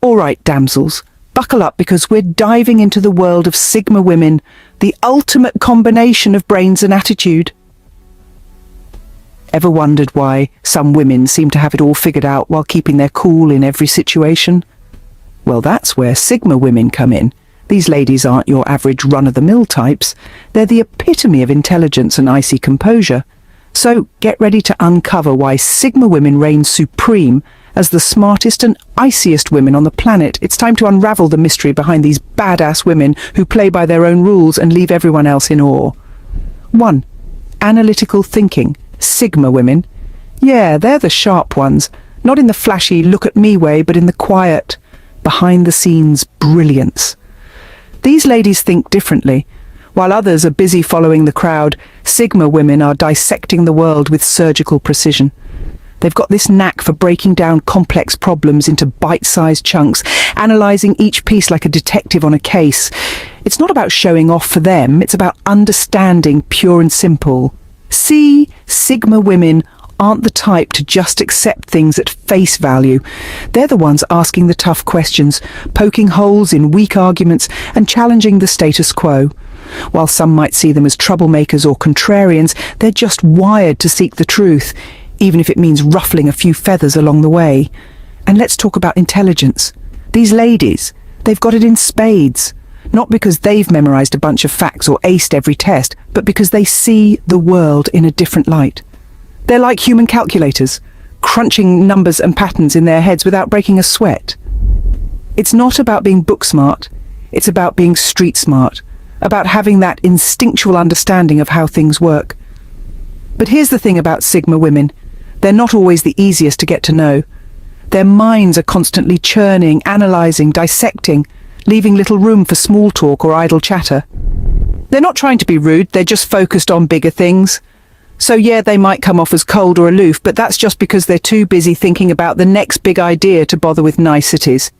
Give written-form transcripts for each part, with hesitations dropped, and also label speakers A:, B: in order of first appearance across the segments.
A: All right, damsels, buckle up because we're diving into the world of Sigma women, the ultimate combination of brains and attitude. Ever wondered why some women seem to have it all figured out while keeping their cool in every situation? Well, that's where Sigma women come in. These ladies aren't your average run-of-the-mill types. They're the epitome of intelligence and icy composure. So get ready to uncover why Sigma women reign supreme as the smartest and iciest women on the planet. It's time to unravel the mystery behind these badass women who play by their own rules and leave everyone else in awe. 1. Analytical thinking. Sigma women. Yeah, they're the sharp ones. Not in the flashy look-at-me way, but in the quiet, behind-the-scenes brilliance. These ladies think differently. While others are busy following the crowd, Sigma women are dissecting the world with surgical precision. They've got this knack for breaking down complex problems into bite-sized chunks, analysing each piece like a detective on a case. It's not about showing off for them, it's about understanding, pure and simple. See, Sigma women aren't the type to just accept things at face value. They're the ones asking the tough questions, poking holes in weak arguments, and challenging the status quo. While some might see them as troublemakers or contrarians, they're just wired to seek the truth, even if it means ruffling a few feathers along the way. And let's talk about intelligence. These ladies, they've got it in spades. Not because they've memorized a bunch of facts or aced every test, but because they see the world in a different light. They're like human calculators, crunching numbers and patterns in their heads without breaking a sweat. It's not about being book smart, it's about being street smart, about having that instinctual understanding of how things work. But here's the thing about Sigma women. They're not always the easiest to get to know. Their minds are constantly churning, analysing, dissecting, leaving little room for small talk or idle chatter. They're not trying to be rude, they're just focused on bigger things. So yeah, they might come off as cold or aloof, but that's just because they're too busy thinking about the next big idea to bother with niceties.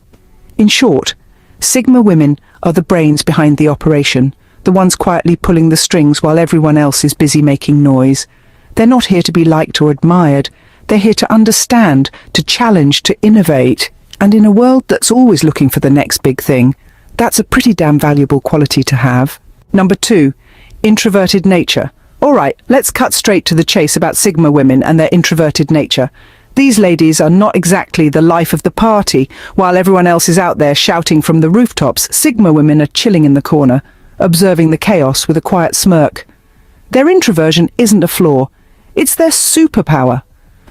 A: In short, Sigma women are the brains behind the operation, the ones quietly pulling the strings while everyone else is busy making noise. They're not here to be liked or admired. They're here to understand, to challenge, to innovate. And in a world that's always looking for the next big thing, that's a pretty damn valuable quality to have. Number 2, introverted nature. All right, let's cut straight to the chase about Sigma women and their introverted nature. These ladies are not exactly the life of the party. While everyone else is out there shouting from the rooftops, Sigma women are chilling in the corner, observing the chaos with a quiet smirk. Their introversion isn't a flaw, it's their superpower.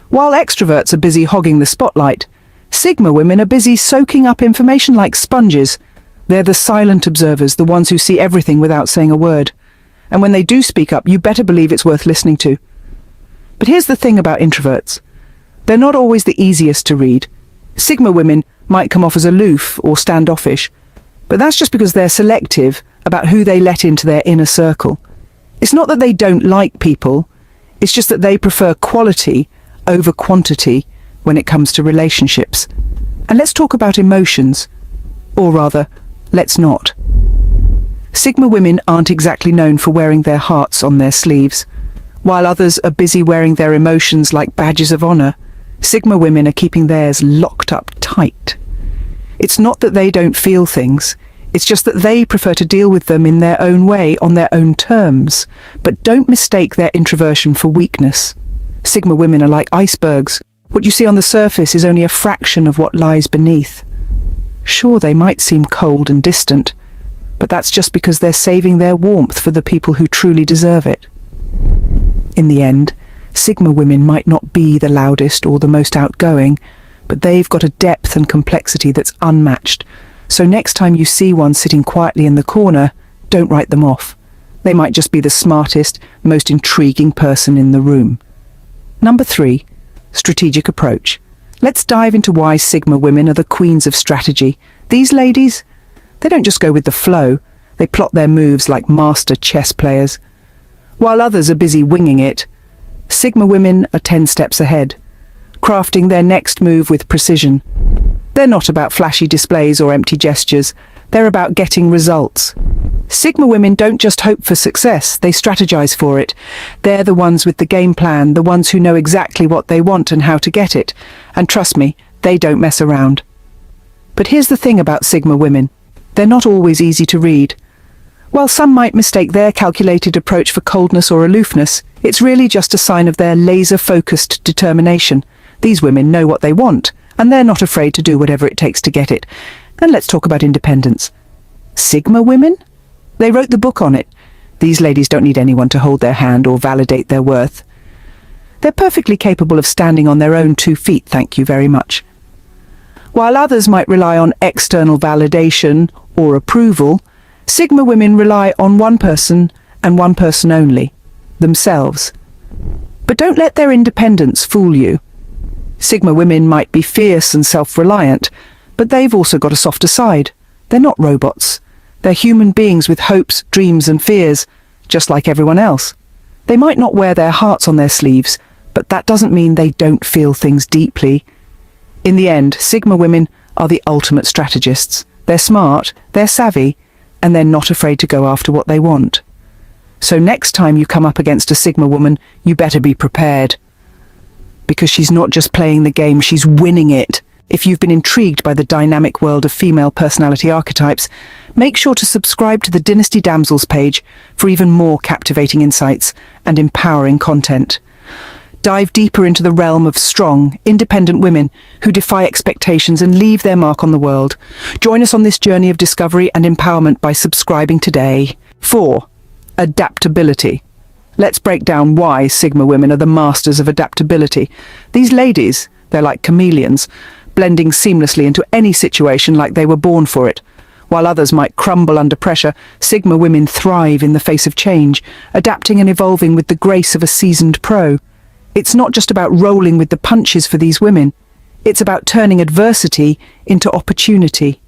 A: While extroverts are busy hogging the spotlight, Sigma women are busy soaking up information like sponges. They're the silent observers, the ones who see everything without saying a word. And when they do speak up, you better believe it's worth listening to. But here's the thing about introverts. They're not always the easiest to read. Sigma women might come off as aloof or standoffish, but that's just because they're selective about who they let into their inner circle. It's not that they don't like people, it's just that they prefer quality over quantity when it comes to relationships. And let's talk about emotions. Or rather, let's not. Sigma women aren't exactly known for wearing their hearts on their sleeves. While others are busy wearing their emotions like badges of honor, Sigma women are keeping theirs locked up tight. It's not that they don't feel things, it's just that they prefer to deal with them in their own way, on their own terms. But don't mistake their introversion for weakness. Sigma women are like icebergs. What you see on the surface is only a fraction of what lies beneath. Sure, they might seem cold and distant, but that's just because they're saving their warmth for the people who truly deserve it. In the end, Sigma women might not be the loudest or the most outgoing, but they've got a depth and complexity that's unmatched. So next time you see one sitting quietly in the corner, don't write them off. They might just be the smartest, most intriguing person in the room. Number 3, strategic approach. Let's dive into why Sigma women are the queens of strategy. These ladies, they don't just go with the flow, they plot their moves like master chess players. While others are busy winging it, Sigma women are 10 steps ahead, crafting their next move with precision. They're not about flashy displays or empty gestures, they're about getting results. Sigma women don't just hope for success, they strategize for it. They're the ones with the game plan, the ones who know exactly what they want and how to get it. And trust me, they don't mess around. But here's the thing about Sigma women. They're not always easy to read. While some might mistake their calculated approach for coldness or aloofness, it's really just a sign of their laser-focused determination. These women know what they want, and they're not afraid to do whatever it takes to get it. And let's talk about independence. Sigma women? They wrote the book on it. These ladies don't need anyone to hold their hand or validate their worth. They're perfectly capable of standing on their own 2 feet, thank you very much. While others might rely on external validation or approval, Sigma women rely on one person and one person only, themselves. But don't let their independence fool you. Sigma women might be fierce and self-reliant, but they've also got a softer side. They're not robots. They're human beings with hopes, dreams and fears, just like everyone else. They might not wear their hearts on their sleeves, but that doesn't mean they don't feel things deeply. In the end, Sigma women are the ultimate strategists. They're smart, they're savvy, and they're not afraid to go after what they want. So next time you come up against a Sigma woman, you better be prepared. Because she's not just playing the game, she's winning it. If you've been intrigued by the dynamic world of female personality archetypes, make sure to subscribe to the Dynasty Damsels page for even more captivating insights and empowering content. Dive deeper into the realm of strong, independent women who defy expectations and leave their mark on the world. Join us on this journey of discovery and empowerment by subscribing today. 4. Adaptability. Let's break down why Sigma women are the masters of adaptability. These ladies, they're like chameleons, blending seamlessly into any situation like they were born for it. While others might crumble under pressure, Sigma women thrive in the face of change, adapting and evolving with the grace of a seasoned pro. It's not just about rolling with the punches for these women. It's about turning adversity into opportunity.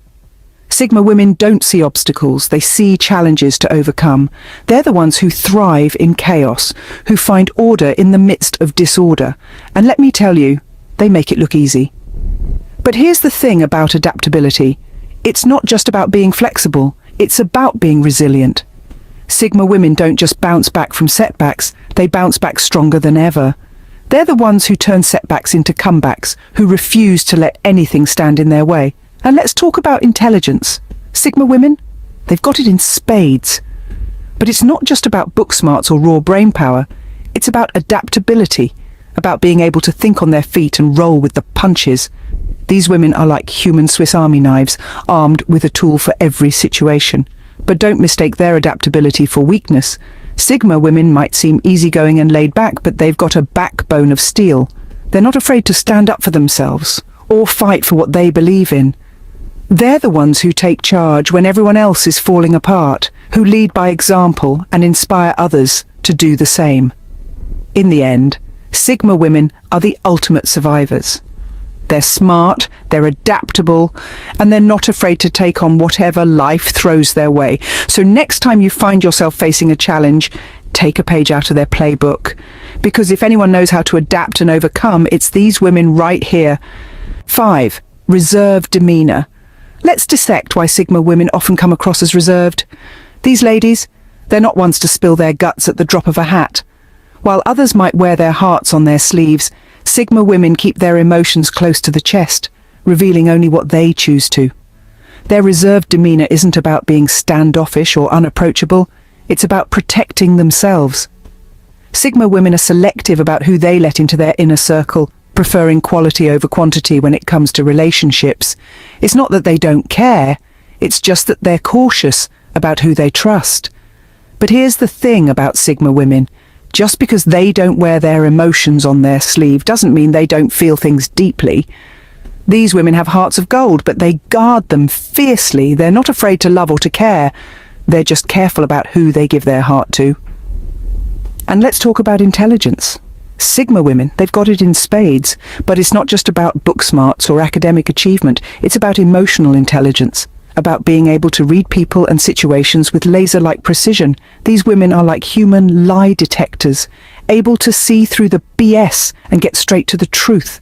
A: Sigma women don't see obstacles, they see challenges to overcome. They're the ones who thrive in chaos, who find order in the midst of disorder. And let me tell you, they make it look easy. But here's the thing about adaptability. It's not just about being flexible, it's about being resilient. Sigma women don't just bounce back from setbacks, they bounce back stronger than ever. They're the ones who turn setbacks into comebacks, who refuse to let anything stand in their way. And let's talk about intelligence. Sigma women, they've got it in spades. But it's not just about book smarts or raw brain power. It's about adaptability, about being able to think on their feet and roll with the punches. These women are like human Swiss Army knives, armed with a tool for every situation. But don't mistake their adaptability for weakness. Sigma women might seem easygoing and laid back, but they've got a backbone of steel. They're not afraid to stand up for themselves or fight for what they believe in. They're the ones who take charge when everyone else is falling apart, who lead by example and inspire others to do the same. In the end, Sigma women are the ultimate survivors. They're smart, they're adaptable, and they're not afraid to take on whatever life throws their way. So next time you find yourself facing a challenge, take a page out of their playbook. Because if anyone knows how to adapt and overcome, it's these women right here. 5. Reserved demeanor. Let's dissect why Sigma women often come across as reserved. These ladies, they're not ones to spill their guts at the drop of a hat. While others might wear their hearts on their sleeves, Sigma women keep their emotions close to the chest, revealing only what they choose to. Their reserved demeanor isn't about being standoffish or unapproachable, it's about protecting themselves. Sigma women are selective about who they let into their inner circle, preferring quality over quantity when it comes to relationships. It's not that they don't care, it's just that they're cautious about who they trust. But here's the thing about Sigma women. Just because they don't wear their emotions on their sleeve doesn't mean they don't feel things deeply. These women have hearts of gold, but they guard them fiercely. They're not afraid to love or to care. They're just careful about who they give their heart to. And let's talk about intelligence. Sigma women, they've got it in spades, but it's not just about book smarts or academic achievement. It's about emotional intelligence, about being able to read people and situations with laser-like precision. These women are like human lie detectors, able to see through the BS and get straight to the truth.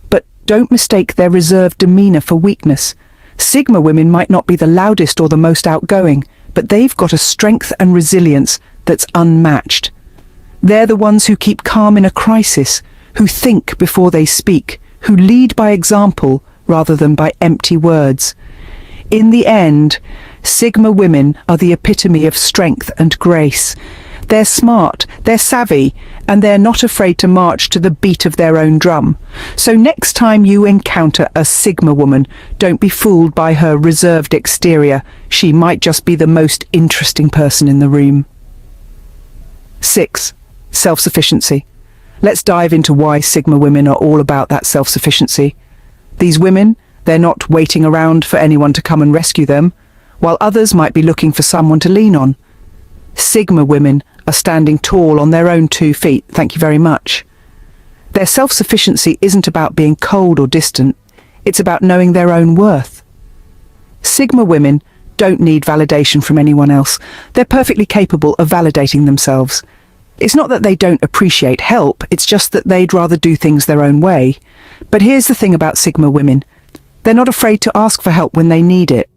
A: But don't mistake their reserved demeanor for weakness. Sigma women might not be the loudest or the most outgoing, but they've got a strength and resilience that's unmatched. They're the ones who keep calm in a crisis, who think before they speak, who lead by example rather than by empty words. In the end, Sigma women are the epitome of strength and grace. They're smart, they're savvy, and they're not afraid to march to the beat of their own drum. So next time you encounter a Sigma woman, don't be fooled by her reserved exterior. She might just be the most interesting person in the room. 6. Self-sufficiency. Let's dive into why Sigma women are all about that self-sufficiency. These women, they're not waiting around for anyone to come and rescue them, while others might be looking for someone to lean on. Sigma women are standing tall on their own 2 feet, thank you very much. Their self-sufficiency isn't about being cold or distant, it's about knowing their own worth. Sigma women don't need validation from anyone else. They're perfectly capable of validating themselves. It's not that they don't appreciate help, it's just that they'd rather do things their own way. But here's the thing about Sigma women. They're not afraid to ask for help when they need it.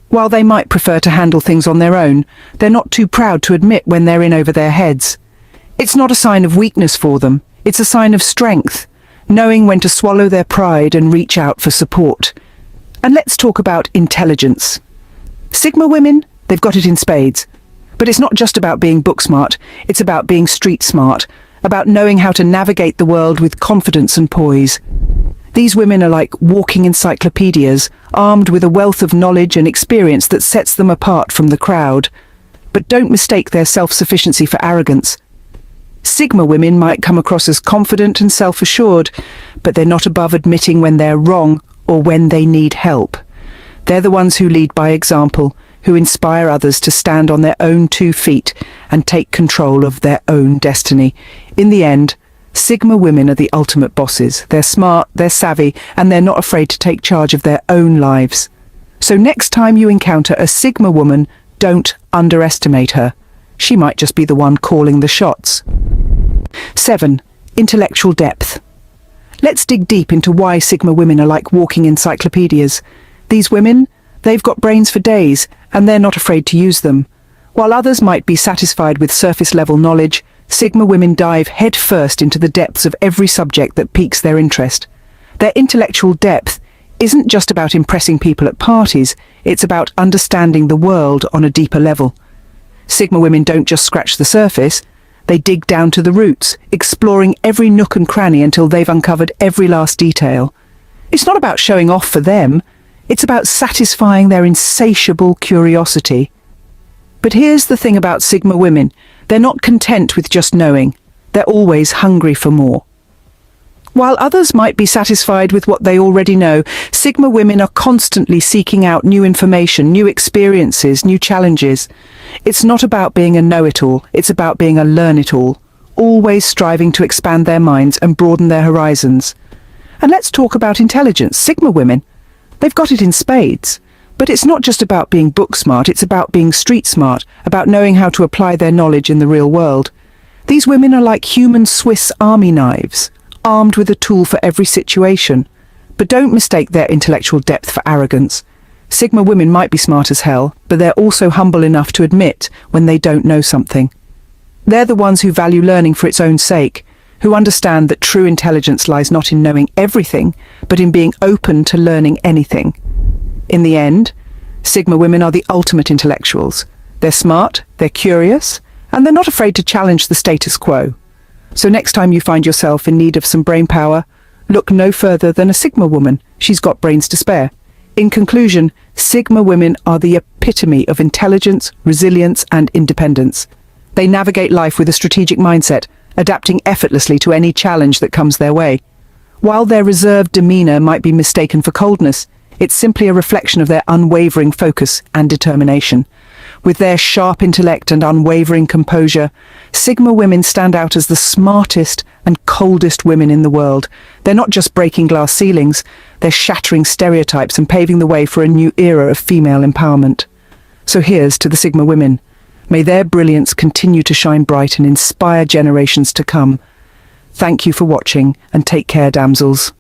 A: While they might prefer to handle things on their own, they're not too proud to admit when they're in over their heads. It's not a sign of weakness for them, it's a sign of strength, knowing when to swallow their pride and reach out for support. And let's talk about intelligence. Sigma women, they've got it in spades. But it's not just about being book smart, it's about being street smart, about knowing how to navigate the world with confidence and poise. These women are like walking encyclopedias, armed with a wealth of knowledge and experience that sets them apart from the crowd. But don't mistake their self-sufficiency for arrogance. Sigma women might come across as confident and self-assured, but they're not above admitting when they're wrong or when they need help. They're the ones who lead by example, who inspire others to stand on their own 2 feet and take control of their own destiny. In the end, Sigma women are the ultimate bosses. They're smart, they're savvy, and they're not afraid to take charge of their own lives. So next time you encounter a Sigma woman, don't underestimate her. She might just be the one calling the shots. 7. Intellectual depth. Let's dig deep into why Sigma women are like walking encyclopedias. These women, they've got brains for days, and they're not afraid to use them. While others might be satisfied with surface-level knowledge, Sigma women dive head-first into the depths of every subject that piques their interest. Their intellectual depth isn't just about impressing people at parties, it's about understanding the world on a deeper level. Sigma women don't just scratch the surface, they dig down to the roots, exploring every nook and cranny until they've uncovered every last detail. It's not about showing off for them, it's about satisfying their insatiable curiosity. But here's the thing about Sigma women. They're not content with just knowing. They're always hungry for more. While others might be satisfied with what they already know, Sigma women are constantly seeking out new information, new experiences, new challenges. It's not about being a know-it-all, it's about being a learn-it-all, always striving to expand their minds and broaden their horizons. And let's talk about intelligence. Sigma women, they've got it in spades. But it's not just about being book smart, it's about being street smart, about knowing how to apply their knowledge in the real world. These women are like human Swiss army knives, armed with a tool for every situation. But don't mistake their intellectual depth for arrogance. Sigma women might be smart as hell, but they're also humble enough to admit when they don't know something. They're the ones who value learning for its own sake, who understand that true intelligence lies not in knowing everything, but in being open to learning anything. In the end, Sigma women are the ultimate intellectuals. They're smart, they're curious, and they're not afraid to challenge the status quo. So next time you find yourself in need of some brain power, look no further than a Sigma woman. She's got brains to spare. In conclusion, Sigma women are the epitome of intelligence, resilience, and independence. They navigate life with a strategic mindset, adapting effortlessly to any challenge that comes their way. While their reserved demeanor might be mistaken for coldness, it's simply a reflection of their unwavering focus and determination. With their sharp intellect and unwavering composure, Sigma women stand out as the smartest and coldest women in the world. They're not just breaking glass ceilings, they're shattering stereotypes and paving the way for a new era of female empowerment. So here's to the Sigma women. May their brilliance continue to shine bright and inspire generations to come. Thank you for watching, and take care, damsels.